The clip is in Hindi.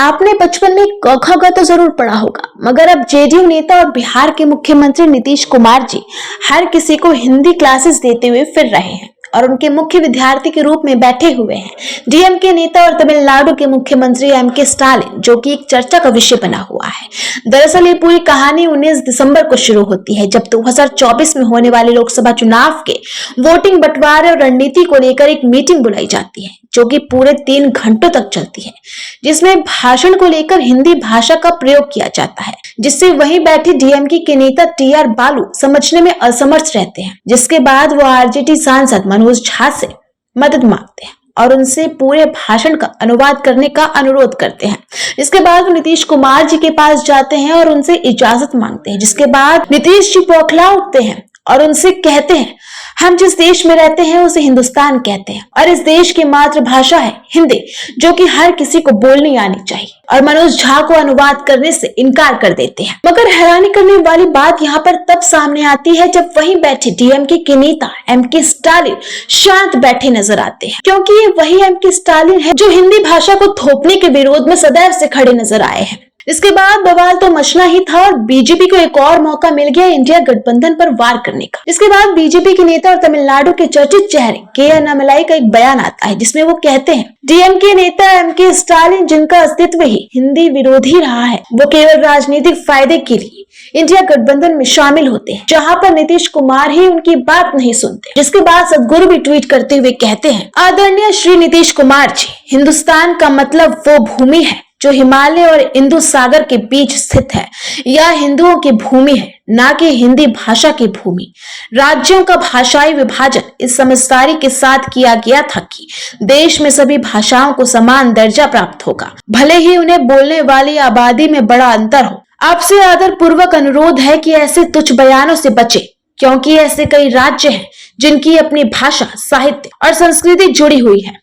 आपने बचपन में क ख ग तो जरूर पढ़ा होगा, मगर अब जेडीयू नेता और बिहार के मुख्यमंत्री नीतीश कुमार जी हर किसी को हिंदी क्लासेस देते हुए फिर रहे हैं और उनके मुख्य विद्यार्थी के रूप में बैठे हुए हैं डीएमके नेता और तमिलनाडु के मुख्यमंत्री एमके स्टालिन, जो कि एक चर्चा का विषय बना हुआ है। दरअसल ये पूरी कहानी 19 दिसंबर को शुरू होती है, जब 2024 में होने वाले लोकसभा चुनाव के वोटिंग बंटवारे और रणनीति को लेकर एक मीटिंग बुलाई जाती है, जो कि पूरे 3 घंटों तक चलती है, जिसमें भाषण को लेकर हिंदी भाषा का प्रयोग किया जाता है, जिससे वहीं बैठे डीएमके के नेता टीआर बालू समझने में असमर्थ रहते हैं। जिसके बाद वो आरजेडी सांसद मनोज झा से मदद मांगते हैं और उनसे पूरे भाषण का अनुवाद करने का अनुरोध करते हैं। इसके बाद वो नीतीश कुमार जी के पास जाते हैं और उनसे इजाजत मांगते हैं, जिसके बाद नीतीश जी बौखला उठते हैं और उनसे कहते हैं, हम जिस देश में रहते हैं उसे हिंदुस्तान कहते हैं और इस देश की मातृभाषा है हिंदी, जो कि हर किसी को बोलनी आनी चाहिए। और मनोज झा को अनुवाद करने से इनकार कर देते हैं। मगर हैरानी करने वाली बात यहाँ पर तब सामने आती है जब वहीं बैठे डीएमके के नेता एमके स्टालिन शांत बैठे नजर आते हैं, क्योंकि ये वही एमके स्टालिन है जो हिंदी भाषा को थोपने के विरोध में सदैव से खड़े नजर आए हैं। इसके बाद बवाल तो मचना ही था और बीजेपी को एक और मौका मिल गया इंडिया गठबंधन पर वार करने का। इसके बाद बीजेपी के नेता और तमिलनाडु के चर्चित चेहरे के अन्नामलाई का एक बयान आता है, जिसमें वो कहते हैं, डीएमके नेता एमके स्टालिन, जिनका अस्तित्व ही हिंदी विरोधी रहा है, वो केवल राजनीतिक फायदे के लिए इंडिया गठबंधन में शामिल होते हैं, जहां पर नीतीश कुमार ही उनकी बात नहीं सुनते। जिसके बाद सदगुरु भी ट्वीट करते हुए कहते हैं, आदरणीय श्री नीतीश कुमार जी, हिंदुस्तान का मतलब वो भूमि है जो हिमालय और इंदु सागर के बीच स्थित है। यह हिंदुओं की भूमि है, ना कि हिंदी भाषा की भूमि। राज्यों का भाषाई विभाजन इस समझदारी के साथ किया गया था कि देश में सभी भाषाओं को समान दर्जा प्राप्त होगा, भले ही उन्हें बोलने वाली आबादी में बड़ा अंतर हो। आपसे आदर पूर्वक अनुरोध है कि ऐसे तुच्छ बयानों से बचे, क्योंकि ऐसे कई राज्य हैं जिनकी अपनी भाषा, साहित्य और संस्कृति जुड़ी हुई है।